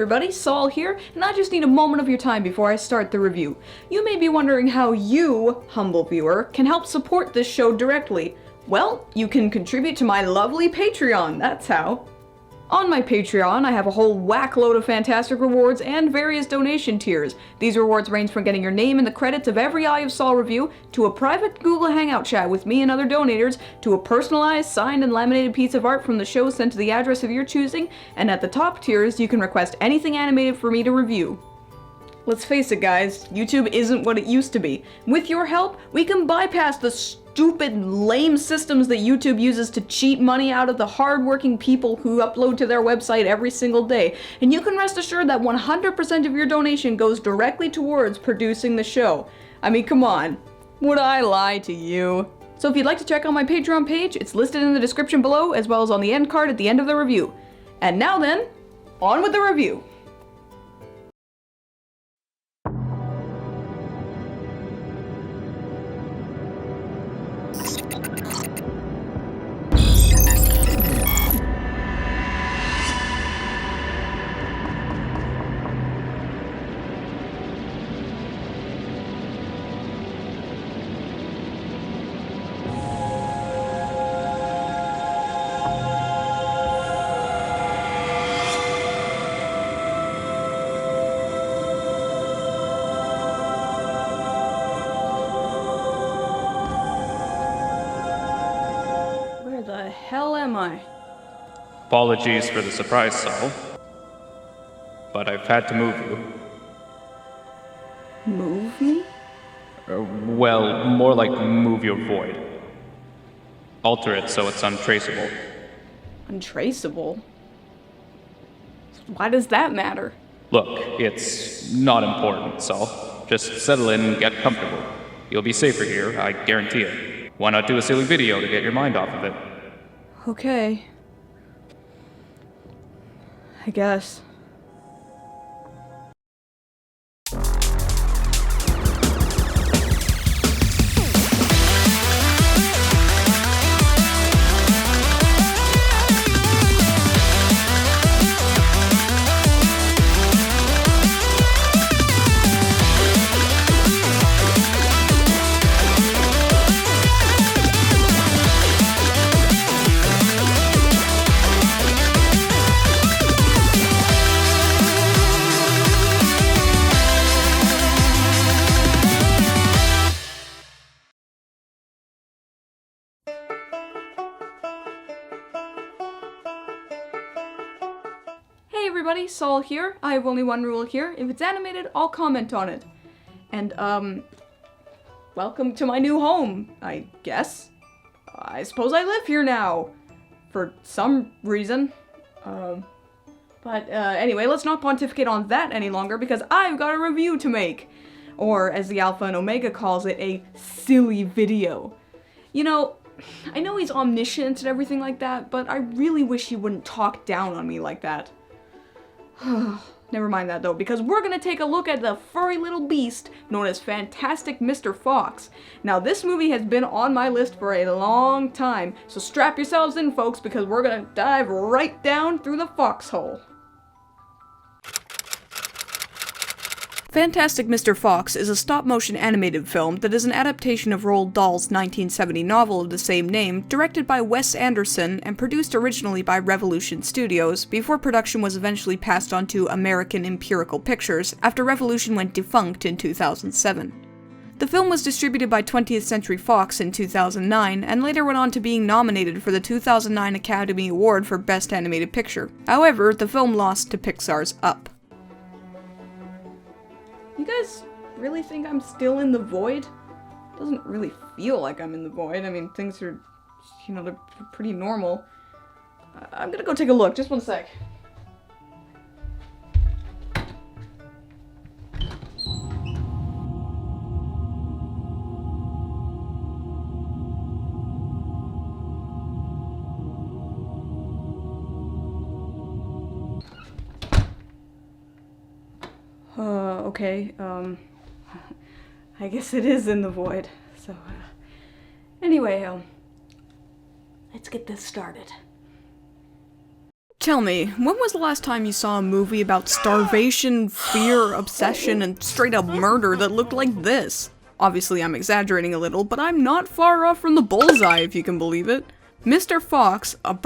everybody, Sol here, and I just need a moment of your time before I start the review. You may be wondering how you, humble viewer, can help support this show directly. Well, you can contribute to my lovely Patreon, that's how. On my Patreon, I have a whole whack load of fantastic rewards and various donation tiers. These rewards range from getting your name in the credits of every Eye of Sol review, to a private Google Hangout chat with me and other donators, to a personalized, signed and laminated piece of art from the show sent to the address of your choosing, and at the top tiers, you can request anything animated for me to review. Let's face it guys, YouTube isn't what it used to be. With your help, we can bypass the stupid, lame systems that YouTube uses to cheat money out of the hardworking people who upload to their website every single day. And you can rest assured that 100% of your donation goes directly towards producing the show. I mean, come on. Would I lie to you? So if you'd like to check out my Patreon page, it's listed in the description below, as well as on the end card at the end of the review. And now then, on with the review. Where the hell am I? Apologies for the surprise, Sol. But I've had to move you. Move me? Well, more like move your void. Alter it so it's untraceable. Untraceable? Why does that matter? Look, it's not important, Sol. Just settle in and get comfortable. You'll be safer here, I guarantee it. Why not do a silly video to get your mind off of it? Okay. I guess. Hey everybody, Sol here. I have only one rule here. If it's animated, I'll comment on it. And, welcome to my new home, I guess. I suppose I live here now. For some reason. Anyway, let's not pontificate on that any longer because I've got a review to make. Or, as the Alpha and Omega calls it, a silly video. You know, I know he's omniscient and everything like that, but I really wish he wouldn't talk down on me like that. Never mind that though, because we're gonna take a look at the furry little beast known as Fantastic Mr. Fox. Now this movie has been on my list for a long time, so strap yourselves in folks because we're gonna dive right down through the foxhole. Fantastic Mr. Fox is a stop-motion animated film that is an adaptation of Roald Dahl's 1970 novel of the same name, directed by Wes Anderson and produced originally by Revolution Studios, before production was eventually passed on to American Empirical Pictures after Revolution went defunct in 2007. The film was distributed by 20th Century Fox in 2009, and later went on to being nominated for the 2009 Academy Award for Best Animated Picture. However, the film lost to Pixar's Up. You guys really think I'm still in the void? Doesn't really feel like I'm in the void. I mean, things are, you know, they're pretty normal. I'm gonna go take a look, just one sec. Okay, I guess it is in the void, so, anyway, let's get this started. Tell me, when was the last time you saw a movie about starvation, fear, obsession, and straight-up murder that looked like this? Obviously, I'm exaggerating a little, but I'm not far off from the bullseye, if you can believe it. Mr. Fox, a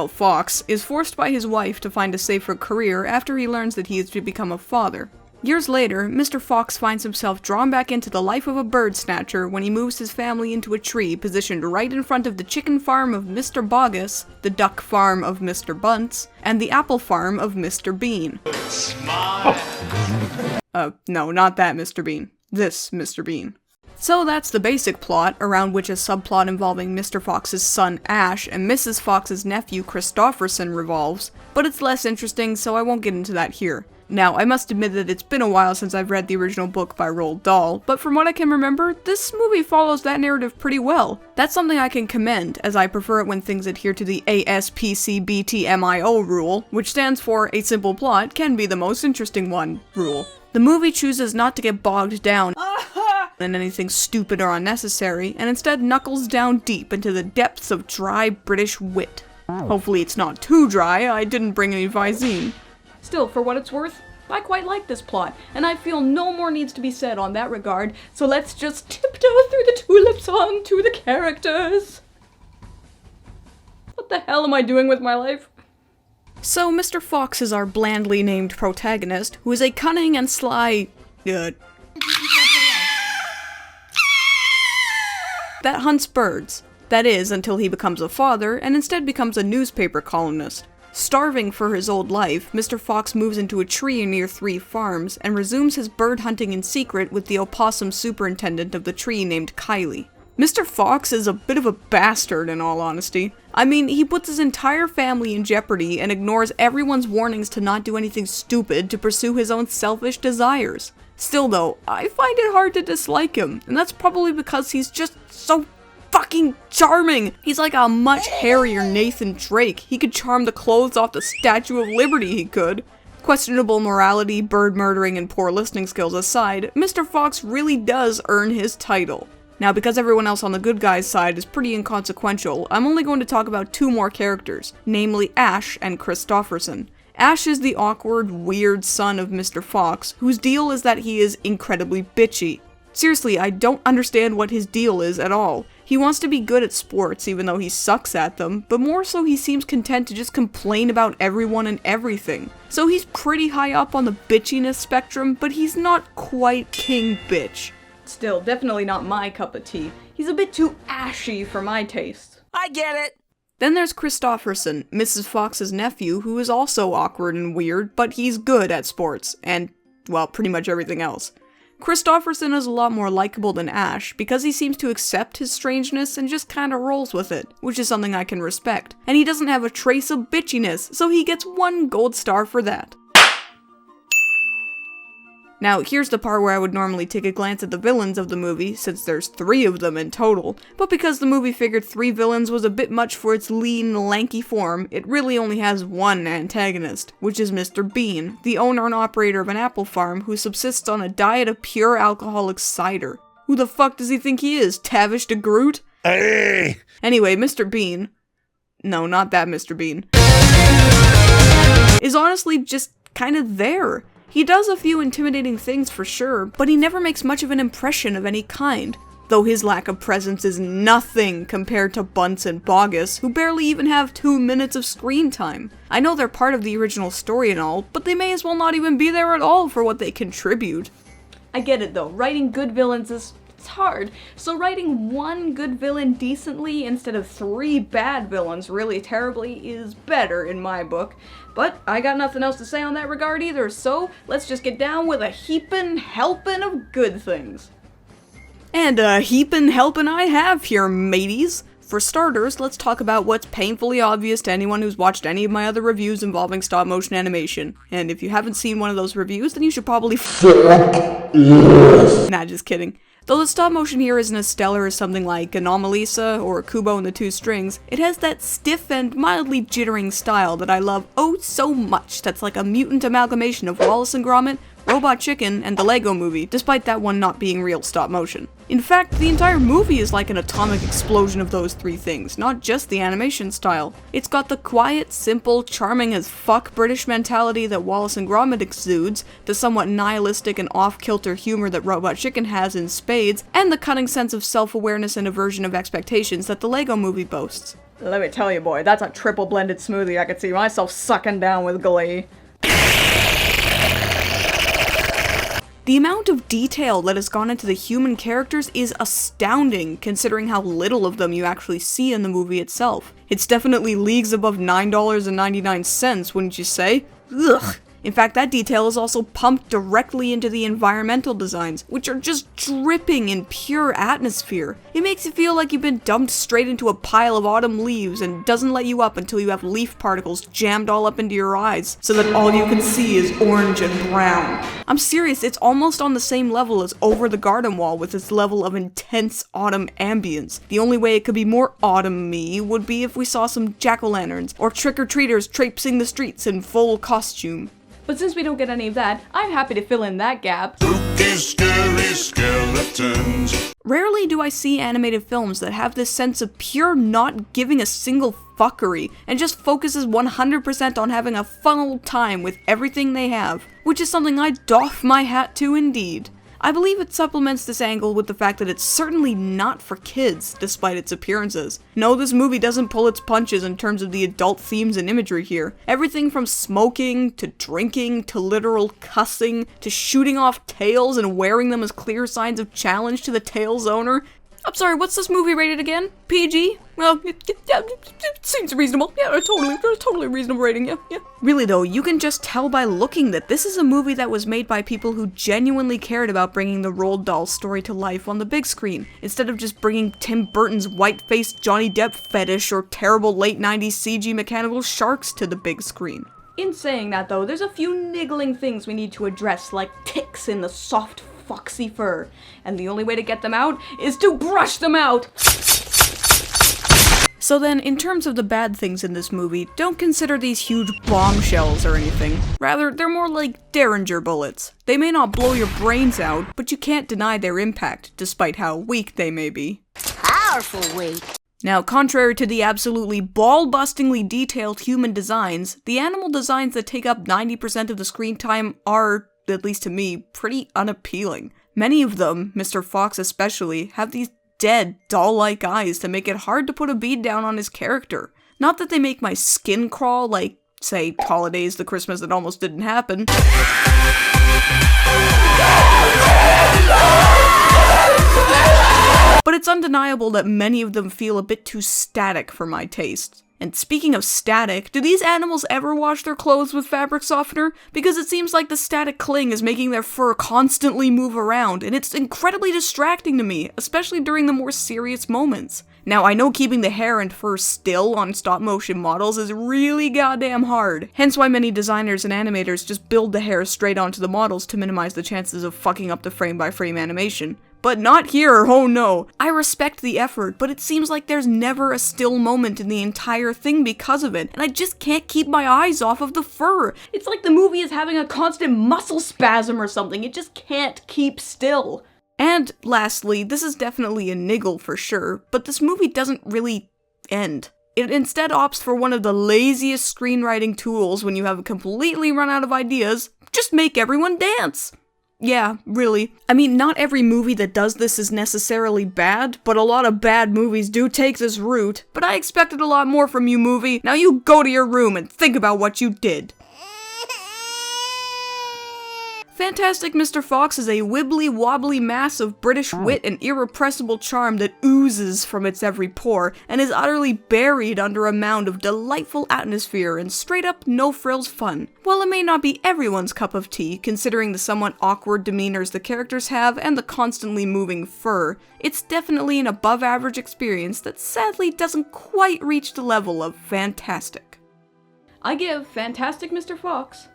fox, is forced by his wife to find a safer career after he learns that he is to become a father. Years later, Mr. Fox finds himself drawn back into the life of a bird snatcher when he moves his family into a tree positioned right in front of the chicken farm of Mr. Bogus, the duck farm of Mr. Bunce, and the apple farm of Mr. Bean. No, not that Mr. Bean. This Mr. Bean. So that's the basic plot, around which a subplot involving Mr. Fox's son Ash and Mrs. Fox's nephew Christopherson revolves, but it's less interesting, so I won't get into that here. Now, I must admit that it's been a while since I've read the original book by Roald Dahl, but from what I can remember, this movie follows that narrative pretty well. That's something I can commend, as I prefer it when things adhere to the ASPCBTMIO rule, which stands for A Simple Plot Can Be the Most Interesting One rule. The movie chooses not to get bogged down in anything stupid or unnecessary, and instead knuckles down deep into the depths of dry British wit. Hopefully it's not too dry, I didn't bring any Visine. Still, for what it's worth, I quite like this plot, and I feel no more needs to be said on that regard, so let's just tiptoe through the tulips onto the characters. What the hell am I doing with my life? So, Mr. Fox is our blandly named protagonist, who is a cunning and sly, that hunts birds. That is, until he becomes a father, and instead becomes a newspaper columnist. Starving for his old life, Mr. Fox moves into a tree near 3 farms, and resumes his bird hunting in secret with the opossum superintendent of the tree named Kylie. Mr. Fox is a bit of a bastard, in all honesty. I mean, he puts his entire family in jeopardy and ignores everyone's warnings to not do anything stupid to pursue his own selfish desires. Still though, I find it hard to dislike him, and that's probably because he's just so fucking charming! He's like a much hairier Nathan Drake. He could charm the clothes off the Statue of Liberty, he could. Questionable morality, bird murdering, and poor listening skills aside, Mr. Fox really does earn his title. Now, because everyone else on the good guy's side is pretty inconsequential, I'm only going to talk about 2 more characters, namely Ash and Christopherson. Ash is the awkward, weird son of Mr. Fox, whose deal is that he is incredibly bitchy. Seriously, I don't understand what his deal is at all. He wants to be good at sports, even though he sucks at them, but more so he seems content to just complain about everyone and everything. So he's pretty high up on the bitchiness spectrum, but he's not quite king bitch. Still, definitely not my cup of tea. He's a bit too ashy for my taste. I get it! Then there's Christopherson, Mrs. Fox's nephew, who is also awkward and weird, but he's good at sports, and, well, pretty much everything else. Christopherson is a lot more likable than Ash, because he seems to accept his strangeness and just kinda rolls with it, which is something I can respect. And he doesn't have a trace of bitchiness, so he gets 1 gold star for that. Now, here's the part where I would normally take a glance at the villains of the movie, since there's 3 of them in total, but because the movie figured 3 villains was a bit much for its lean, lanky form, it really only has 1 antagonist, which is Mr. Bean, the owner and operator of an apple farm who subsists on a diet of pure alcoholic cider. Who the fuck does he think he is, Tavish de Groot? Hey! Anyway, Mr. Bean, no, not that Mr. Bean, is honestly just kinda there. He does a few intimidating things for sure, but he never makes much of an impression of any kind, though his lack of presence is nothing compared to Bunce and Bogus, who barely even have 2 minutes of screen time. I know they're part of the original story and all, but they may as well not even be there at all for what they contribute. I get it though, writing good villains is hard, so writing 1 good villain decently instead of 3 bad villains really terribly is better in my book. But I got nothing else to say on that regard either, so let's just get down with a heapin' helpin' of good things. And a heapin' helpin' I have here, mateys. For starters, let's talk about what's painfully obvious to anyone who's watched any of my other reviews involving stop motion animation. And if you haven't seen one of those reviews, then you should probably Nah, just kidding. Though the stop motion here isn't as stellar as something like Anomalisa or Kubo and the Two Strings, it has that stiff and mildly jittering style that I love oh so much that's like a mutant amalgamation of Wallace and Gromit, Robot Chicken, and the Lego Movie, despite that one not being real stop motion. In fact, the entire movie is like an atomic explosion of those three things, not just the animation style. It's got the quiet, simple, charming as fuck British mentality that Wallace and Gromit exudes, the somewhat nihilistic and off-kilter humor that Robot Chicken has in spades, and the cutting sense of self-awareness and aversion of expectations that the Lego Movie boasts. Let me tell you, boy, that's a triple blended smoothie I could see myself sucking down with glee. The amount of detail that has gone into the human characters is astounding, considering how little of them you actually see in the movie itself. It's definitely leagues above $9.99, wouldn't you say? Ugh. In fact, that detail is also pumped directly into the environmental designs, which are just dripping in pure atmosphere. It makes you feel like you've been dumped straight into a pile of autumn leaves and doesn't let you up until you have leaf particles jammed all up into your eyes, so that all you can see is orange and brown. I'm serious, it's almost on the same level as Over the Garden Wall with its level of intense autumn ambience. The only way it could be more autumn-y would be if we saw some jack-o'-lanterns, or trick-or-treaters traipsing the streets in full costume. But since we don't get any of that, I'm happy to fill in that gap. Spooky, scary skeletons. Rarely do I see animated films that have this sense of pure not giving a single fuckery and just focuses 100% on having a fun old time with everything they have, which is something I doff my hat to indeed. I believe it supplements this angle with the fact that it's certainly not for kids, despite its appearances. No, this movie doesn't pull its punches in terms of the adult themes and imagery here. Everything from smoking, to drinking, to literal cussing, to shooting off tails and wearing them as clear signs of challenge to the tail's owner. I'm sorry, what's this movie rated again? PG? Well, it seems reasonable. Yeah, totally reasonable rating, yeah. Really though, you can just tell by looking that this is a movie that was made by people who genuinely cared about bringing the Roald Dahl story to life on the big screen, instead of just bringing Tim Burton's white-faced Johnny Depp fetish or terrible late 90s CG mechanical sharks to the big screen. In saying that though, there's a few niggling things we need to address, like ticks in the soft, foxy fur, and the only way to get them out is to brush them out! So then, in terms of the bad things in this movie, don't consider these huge bombshells or anything. Rather, they're more like Derringer bullets. They may not blow your brains out, but you can't deny their impact, despite how weak they may be. Powerful weak. Now, contrary to the absolutely ball-bustingly detailed human designs, the animal designs that take up 90% of the screen time are, at least to me, pretty unappealing. Many of them, Mr. Fox especially, have these dead, doll-like eyes to make it hard to put a bead down on his character. Not that they make my skin crawl like, say, Holidays, the Christmas that almost didn't happen. But it's undeniable that many of them feel a bit too static for my taste. And speaking of static, do these animals ever wash their clothes with fabric softener? Because it seems like the static cling is making their fur constantly move around, and it's incredibly distracting to me, especially during the more serious moments. Now, I know keeping the hair and fur still on stop-motion models is really goddamn hard, hence why many designers and animators just build the hair straight onto the models to minimize the chances of fucking up the frame-by-frame animation. But not here, oh no! I respect the effort, but it seems like there's never a still moment in the entire thing because of it, and I just can't keep my eyes off of the fur. It's like the movie is having a constant muscle spasm or something, it just can't keep still. And lastly, this is definitely a niggle for sure, but this movie doesn't really end. It instead opts for one of the laziest screenwriting tools when you have completely run out of ideas: just make everyone dance! Yeah, really. I mean, not every movie that does this is necessarily bad, but a lot of bad movies do take this route. But I expected a lot more from you, movie. Now you go to your room and think about what you did. Fantastic Mr. Fox is a wibbly-wobbly mass of British wit and irrepressible charm that oozes from its every pore, and is utterly buried under a mound of delightful atmosphere and straight-up no-frills fun. While it may not be everyone's cup of tea, considering the somewhat awkward demeanors the characters have and the constantly moving fur, it's definitely an above-average experience that sadly doesn't quite reach the level of fantastic. I give Fantastic Mr. Fox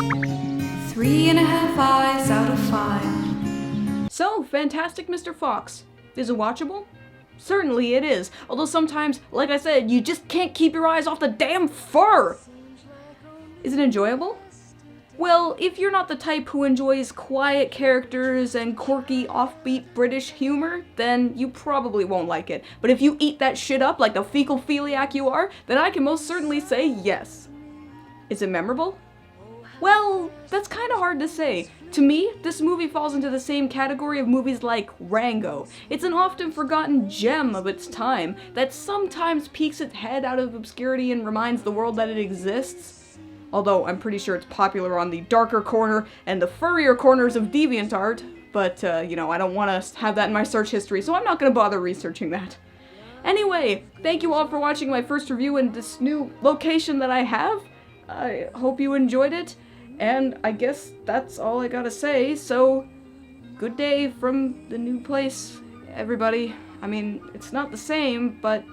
3.5 eyes out of 5. So, Fantastic Mr. Fox. Is it watchable? Certainly it is, although sometimes, like I said, you just can't keep your eyes off the damn fur! Is it enjoyable? Well, if you're not the type who enjoys quiet characters and quirky, offbeat British humor, then you probably won't like it. But if you eat that shit up like the fecal philiac you are, then I can most certainly say yes. Is it memorable? Well, that's kind of hard to say. To me, this movie falls into the same category of movies like Rango. It's an often forgotten gem of its time that sometimes peeks its head out of obscurity and reminds the world that it exists. Although I'm pretty sure it's popular on the darker corner and the furrier corners of DeviantArt, but, I don't want to have that in my search history, so I'm not going to bother researching that. Anyway, thank you all for watching my first review in this new location that I have. I hope you enjoyed it, and I guess that's all I gotta say, so good day from the new place, everybody. I mean, it's not the same, but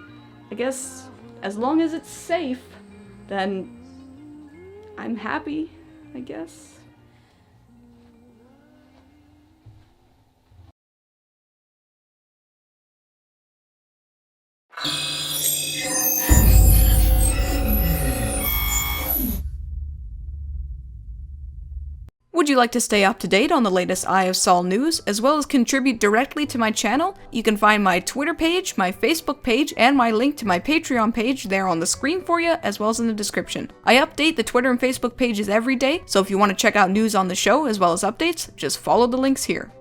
I guess as long as it's safe, then I'm happy, I guess. Would you like to stay up to date on the latest EyeofSol news, as well as contribute directly to my channel? You can find my Twitter page, my Facebook page, and my link to my Patreon page there on the screen for you, as well as in the description. I update the Twitter and Facebook pages every day, so if you want to check out news on the show as well as updates, just follow the links here.